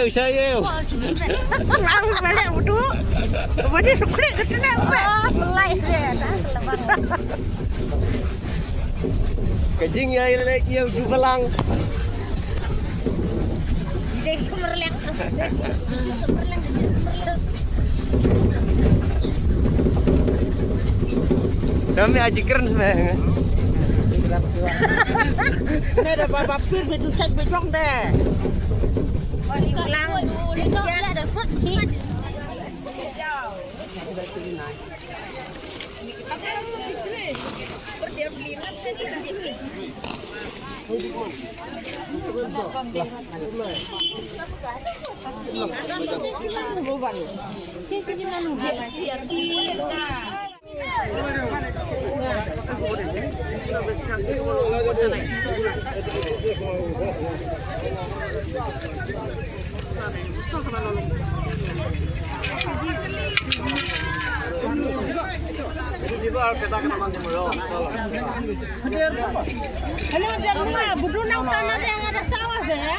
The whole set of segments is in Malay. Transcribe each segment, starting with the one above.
Saya. Lalu balik duduk. Kemudian sukri ke sana. Mulai dia dah. Kajing ya lagi yang di Balang. Dia semerleng. Dami aji keren sebenarnya. Ini ada bapak pir betul cek becong deh. Balang, dia ada thied. Hello, jangan buduna utama yang ada sawah saya.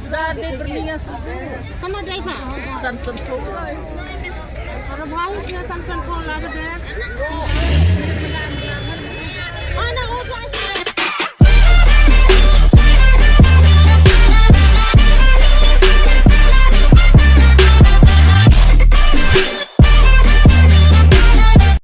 Dari berniat sama dia pak. Santan pula. Kalau bau dia santan pula ada.